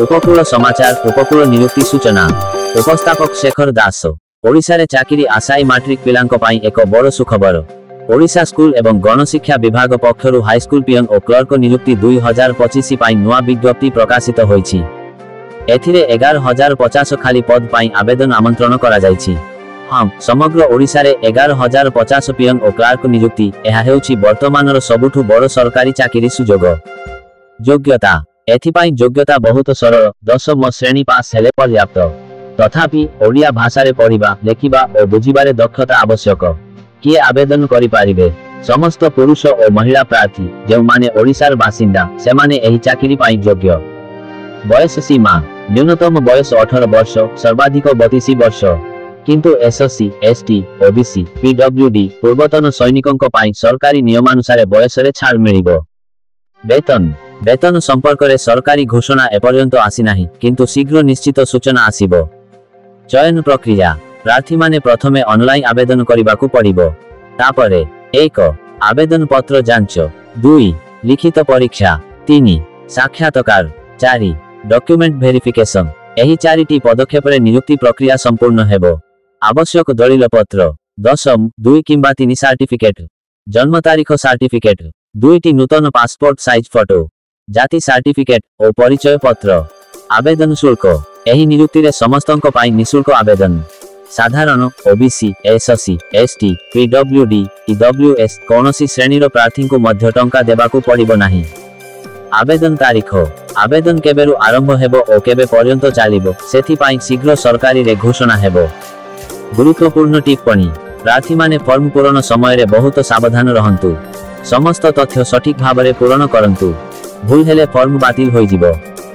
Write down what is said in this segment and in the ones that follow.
उपकूल समाचार उपकूल नियुक्ति सूचना उपस्थापक शेखर दास। ओडिशा रे चाकरी आशायी मैट्रिक पिलांक पाई एक बड़ सुखबर। ओडिशा स्कूल एवं गणशिक्षा विभाग पक्षरु हाईस्कूल पियन और क्लर्क नियुक्ति 2025 पाई नुआ विज्ञप्ति प्रकाशित होईछि। एथिरे 11,050 खाली पद पाई आवेदन आमंत्रण करा जाईछि। समग्र ओडिशा रे 11,050 पियन और क्लर्क नियुक्ति एहा हेउछि वर्तमानर सबुठु बड़ सरकारी चाकरी सुजोग। योग्यता एथिपाई योग्यता बहुत सरल 10म श्रेणी पास हेले पर्याप्त। तथापि ओडिया भाषा रे पढ़िबा लेखिबा और बुझिबारे दक्षता आवश्यक। किए आवेदन करि पारिबे? समस्त पुरुष और महिला प्रार्थी जो माने ओडिशार बासिंदा से माने एही चाकरी पाई योग्य। बयस सीमा न्यूनतम बयस 18 वर्ष सर्वाधिक 32 वर्ष। किंतु एससी एसटी ओबीसी पीडब्ल्यूडी पूर्वतन सैनिकों पाई सरकारी नियमानुसार बयस रे छाड़ मिलिबो। वेतन वेतन संपर्क रे सरकारी घोषणा एपर्यंत आसी नाही, किंतु शीघ्र निश्चित सूचना आसीबो। चयन प्रक्रिया प्रार्थी माने प्रथमे ऑनलाइन आवेदन करिबाकू पड़िबो। तापरे 1 आवेदन पत्र जांच, 2 लिखित परीक्षा, 3 साक्षात्कार, 4 डॉक्यूमेंट वेरिफिकेशन। एही 4टी पदक्षेप रे नियुक्ति प्रक्रिया संपूर्ण हेबो। आवश्यक दलिल पत्र 10 2 किंबा 3 सर्टिफिकेट, जन्म तारीख सर्टिफिकेट, 2टी नूतन पासपोर्ट साइज फोटो, जाति सर्टिफिकेट और परिचय पत्र। आवेदन शुल्क एही नियुक्ति रे समस्तंक पाई निशुल्क आवेदन। साधारण OBC SC ST PWD EWS कोनोसी श्रेणीर प्रार्थी को मध्य टंका देबाकू पड़िबो नाही। आवेदन तारीख आवेदन केबेरु आरंभ हेबो और केबे पर्यंत चलिबो सेथि पाई शीघ्र सरकारी रे घोषणा हेबो। गुरुत्वपूर्ण टिप्पणी प्रार्थी माने फॉर्म पूरण समय रे बहुत सावधान रहंतु। समस्त तथ्य सठिक भाबरे पूरण करंतु। भूल हेले फॉर्म बातिल होई जिवो।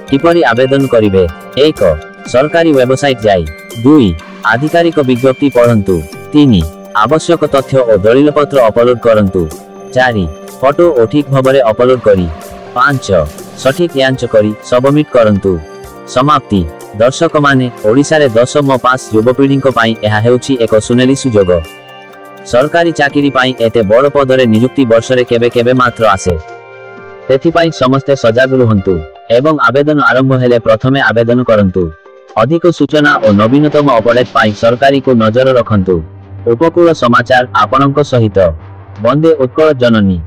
किपरि आवेदन करिवे? 1 सरकारी वेबसाइट जाई, 2 आधिकारिक विज्ञप्ति पढ़ंतु, 3 आवश्यक तथ्य और दलिल पत्र अपलोड करंतु, 4 फोटो और ठीक भाबरे अपलोड करी, 5 सठिक यांच करी सबमिट करंतु। समाप्ति दर्शक माने ओडिशा रे 10म पास युवपीढ़ी पाई एहा हेउछि एक सुनेली सुजोग। सरकारी चाकरी पाई एते बड़ पदरे नियुक्ति वर्ष रे केबे केबे मात्र आसे। तेथिपाई समस्ते सजाग रुहंतु एवं आवेदन आरंभ हेले प्रथमे आवेदन करंतु। अधिक सूचना और नवीनतम अपडेट पाई सरकारी को नजर रखंतु। उपकूल समाचार आपणक सहित। वंदे उत्कल जननी।